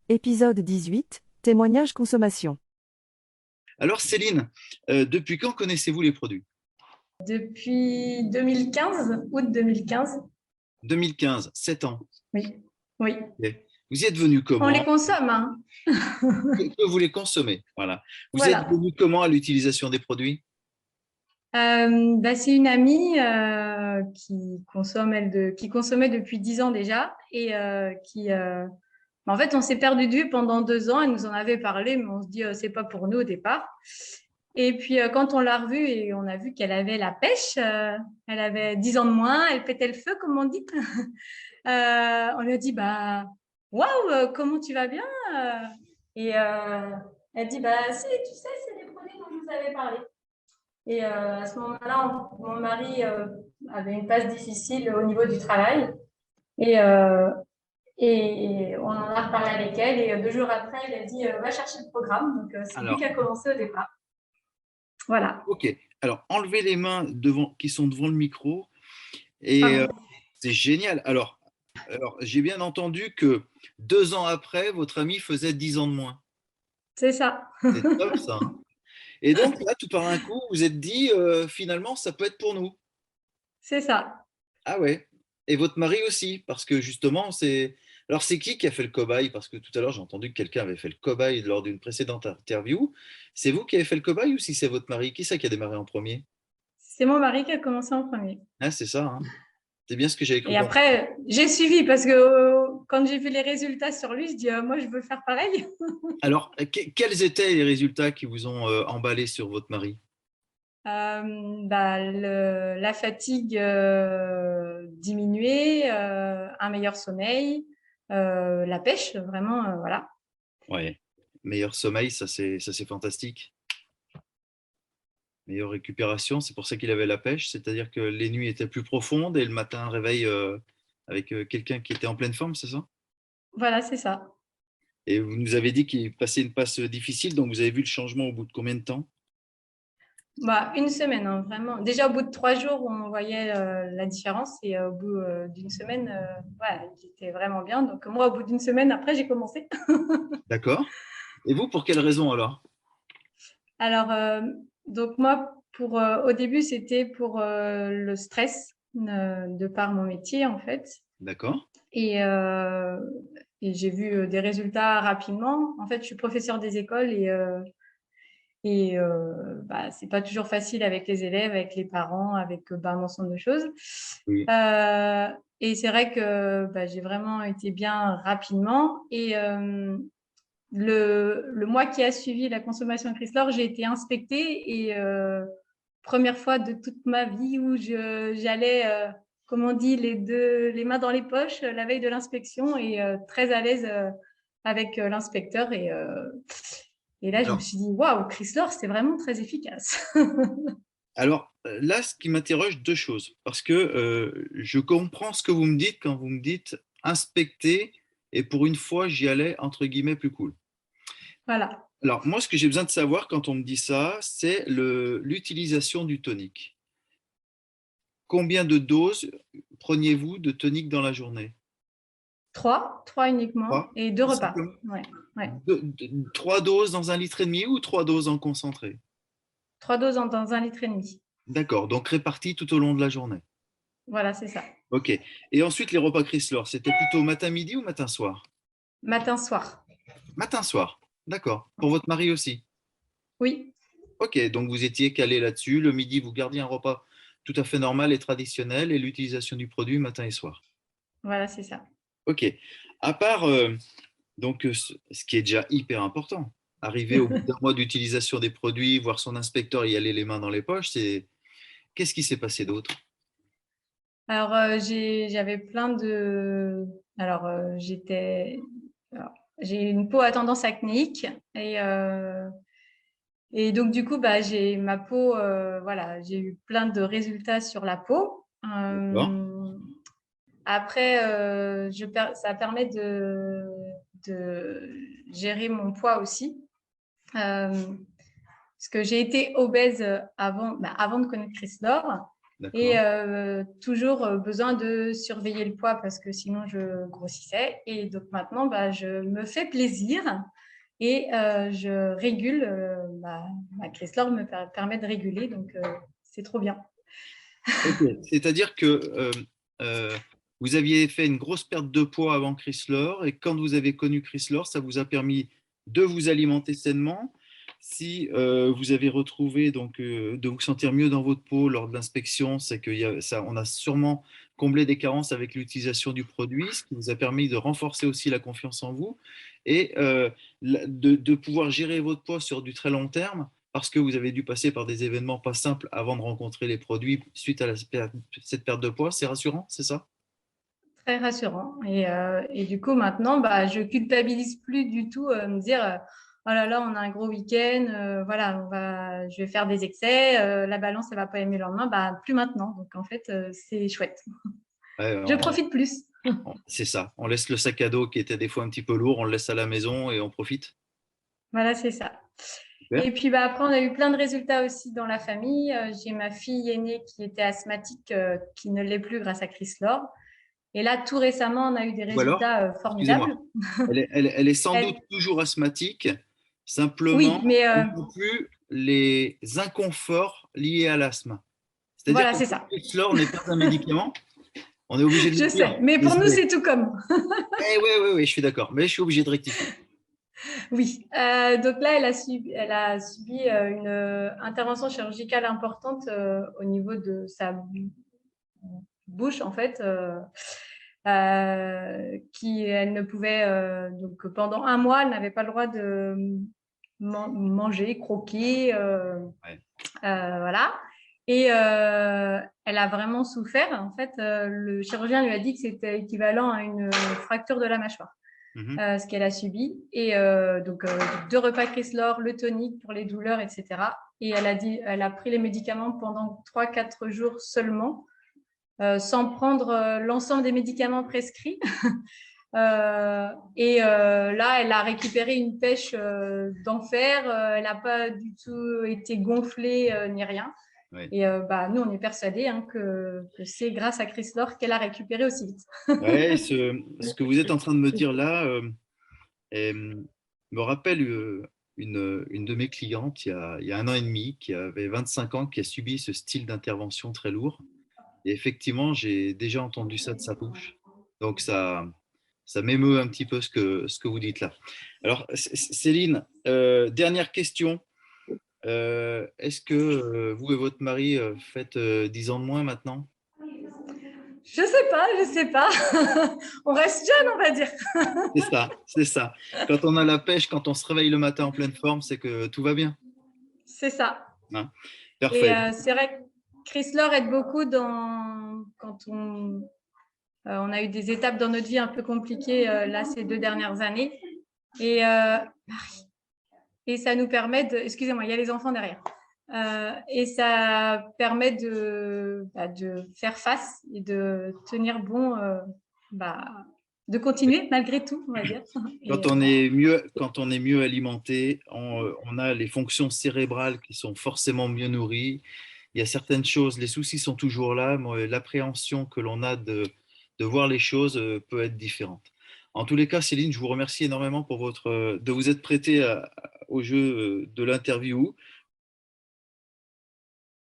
Épisode 18, témoignage consommation. Alors Céline, depuis quand connaissez-vous les produits? Depuis 2015, août 2015. 2015, 7 ans. Oui, oui. Ok. Vous y êtes venu On les comment? consomme, hein. Que vous les consommez? Voilà. Vous êtes Voilà. venu comment à l'utilisation des produits? C'est une amie qui consomme, qui consommait depuis 10 ans déjà et en fait, on s'est perdu de vue pendant 2 ans. Elle nous en avait parlé, mais on se dit, c'est pas pour nous au départ. Et puis, quand on l'a revue et on a vu qu'elle avait la pêche, elle avait 10 ans de moins, elle pétait le feu, comme on dit. On lui a dit, bah, waouh, comment tu vas bien? Et elle dit, bah, si, tu sais, c'est des produits dont je vous avais parlé. Et à ce moment-là, mon mari avait une passe difficile au niveau du travail. Et, euh, et on en a reparlé avec elle. Et 2 jours après, elle a dit, va chercher le programme. Donc, c'est lui Alors, qui a commencé au départ. Voilà. ok. Alors, enlevez les mains qui sont devant le micro et Pardon. c'est génial. Alors j'ai bien entendu que 2 ans après, votre ami faisait 10 ans de moins. C'est ça. C'est top ça, hein. Et donc là, tout par un coup, vous êtes dit finalement, ça peut être pour nous. C'est ça. Ah ouais. Et votre mari aussi, parce que justement, c'est. Alors, c'est qui a fait le cobaye? Parce que tout à l'heure, j'ai entendu que quelqu'un avait fait le cobaye lors d'une précédente interview. C'est vous qui avez fait le cobaye ou si c'est votre mari? Qui c'est qui a démarré en premier? C'est mon mari qui a commencé en premier. Ah, c'est ça, hein. C'est bien ce que j'avais cru Et comprendre. après, j'ai suivi parce que quand j'ai vu les résultats sur lui, je dis, moi, je veux faire pareil. Alors, quels étaient les résultats qui vous ont emballé sur votre mari? La fatigue diminuée, un meilleur sommeil, la pêche, vraiment, voilà. Ouais. Meilleur sommeil, ça c'est fantastique. Meilleure récupération, c'est pour ça qu'il avait la pêche, c'est-à-dire que les nuits étaient plus profondes et le matin, un réveil avec quelqu'un qui était en pleine forme, c'est ça? Voilà, c'est ça. Et vous nous avez dit qu'il passait une passe difficile, donc vous avez vu le changement au bout de combien de temps? Une semaine, hein, vraiment. Déjà, au bout de 3 jours, on voyait la différence et au bout d'une semaine, voilà, j'étais vraiment bien. Donc, moi, au bout d'une semaine, après, j'ai commencé. D'accord. Et vous, pour quelle raison alors? Alors, donc moi, au début, c'était pour le stress de par mon métier, en fait. D'accord. Et, euh, et j'ai vu des résultats rapidement. En fait, je suis professeure des écoles c'est pas toujours facile avec les élèves, avec les parents, avec un ensemble de choses. Oui. Euh, et c'est vrai que j'ai vraiment été bien rapidement. Et le mois qui a suivi la consommation de Chrysler, j'ai été inspectée et première fois de toute ma vie où j'allais, comme on dit, les mains dans les poches la veille de l'inspection et très à l'aise avec l'inspecteur. Et là, je me Alors, suis dit, waouh, Chrysler, c'est vraiment très efficace. là, ce qui m'interroge, deux choses, parce que je comprends ce que vous me dites quand vous me dites inspecter, et pour une fois, j'y allais entre guillemets plus cool. Voilà. Alors, moi, ce que j'ai besoin de savoir quand on me dit ça, c'est l'utilisation du tonique. Combien de doses preniez-vous de tonique dans la journée? Trois uniquement Trois, et 2 tout repas. simplement. Ouais, ouais. 3 doses dans 1,5 litre ou 3 doses en concentré? 3 doses dans 1,5 litre. D'accord, donc réparties tout au long de la journée. Voilà, c'est ça. Ok. Et ensuite, les repas Chrysler, c'était plutôt matin-midi ou matin-soir? Matin, soir. Matin-soir. D'accord. Pour votre mari aussi? Oui, Ok, donc vous étiez calé là-dessus. Le midi, vous gardiez un repas tout à fait normal et traditionnel et l'utilisation du produit matin et soir. voilà, c'est ça. Ok. À part ce qui est déjà hyper important, arriver au bout d'un mois d'utilisation des produits, voir son inspecteur y aller les mains dans les poches, c'est qu'est-ce qui s'est passé d'autre? Alors, j'avais plein de. Alors, alors, j'ai une peau à tendance acnéique et donc du coup, j'ai ma peau. Voilà, j'ai eu plein de résultats sur la peau. D'accord. Après, ça permet de gérer mon poids aussi. Parce que j'ai été obèse avant de connaître Chris Lore. Et D'accord. toujours besoin de surveiller le poids parce que sinon je grossissais. Et donc maintenant, bah, je me fais plaisir et je régule. Ma Chrysler me permet de réguler, donc c'est trop bien. Ok. C'est-à-dire que euh, vous aviez fait une grosse perte de poids avant Chrysler et quand vous avez connu Chrysler, ça vous a permis de vous alimenter sainement. Si vous avez retrouvé donc de vous sentir mieux dans votre peau lors de l'inspection, c'est on a sûrement comblé des carences avec l'utilisation du produit, ce qui vous a permis de renforcer aussi la confiance en vous et de pouvoir gérer votre poids sur du très long terme parce que vous avez dû passer par des événements pas simples avant de rencontrer les produits suite à cette perte de poids. C'est rassurant, c'est ça? Très rassurant. Et du coup, maintenant, bah, je culpabilise plus du tout me dire oh là là, on a un gros week-end, voilà, je vais faire des excès, la balance, elle va pas aimer le lendemain. Bah, plus maintenant. Donc, en fait, c'est chouette. Ouais, Je profite plus. c'est ça. On laisse le sac à dos qui était des fois un petit peu lourd, on le laisse à la maison et on profite. Voilà, c'est ça. Super. Et puis bah, après, on a eu plein de résultats aussi dans la famille. J'ai ma fille aînée qui était asthmatique, qui ne l'est plus grâce à Chryslor. Et là, tout récemment, on a eu des Ou alors, résultats excusez-moi, formidables. elle est sans doute Elle- toujours asthmatique, Oui, simplement, mais elle n'a plus les inconforts liés à l'asthme. C'est-à-dire voilà, que c'est ça. Chrysler n'est pas un médicament, on est obligé de Je le dire. sais. Mais pour nous, Désolé. c'est tout comme. Eh oui, oui, oui, je suis d'accord, mais je suis obligé de rectifier. Oui. Donc là, elle a subi une intervention chirurgicale importante au niveau de sa bouche, en fait. Elle ne pouvait, donc pendant un mois, elle n'avait pas le droit de manger, croquer, Ouais. voilà. Et elle a vraiment souffert. En fait, le chirurgien lui a dit que c'était équivalent à une fracture de la mâchoire, Mhm. ce qu'elle a subi. Et donc, 2 repas Chrysler, le tonique pour les douleurs, etc. Et elle a pris les médicaments pendant 3-4 jours seulement, sans prendre l'ensemble des médicaments prescrits. Là, elle a récupéré une pêche d'enfer. Elle n'a pas du tout été gonflée ni rien. Ouais. Et nous, on est persuadés que c'est grâce à Chrysler qu'elle a récupéré aussi vite. Ouais, ce que vous êtes en train de me dire là me rappelle une de mes clientes il y a 1 an et demi qui avait 25 ans, qui a subi ce style d'intervention très lourd. Et effectivement, j'ai déjà entendu ça de sa bouche. Donc ça m'émeut un petit peu ce que vous dites là. Alors, Céline, dernière question. Est-ce que vous et votre mari faites 10 ans de moins maintenant? Je sais pas. On reste jeune, on va dire. C'est ça, c'est ça. Quand on a la pêche, quand on se réveille le matin en pleine forme, c'est que tout va bien. C'est ça. Hein. Et Parfait. c'est vrai que Chrysler aide beaucoup quand on a eu des étapes dans notre vie un peu compliquées là ces 2 dernières années. Et, et ça nous permet de… Excusez-moi, il y a les enfants derrière. Et ça permet de faire face et de tenir bon, de continuer malgré tout, on va dire. Quand on est mieux alimenté, on a les fonctions cérébrales qui sont forcément mieux nourries. Il y a certaines choses, les soucis sont toujours là, mais l'appréhension que l'on a de voir les choses peut être différente. En tous les cas, Céline, je vous remercie énormément pour de vous être prêtée au jeu de l'interview.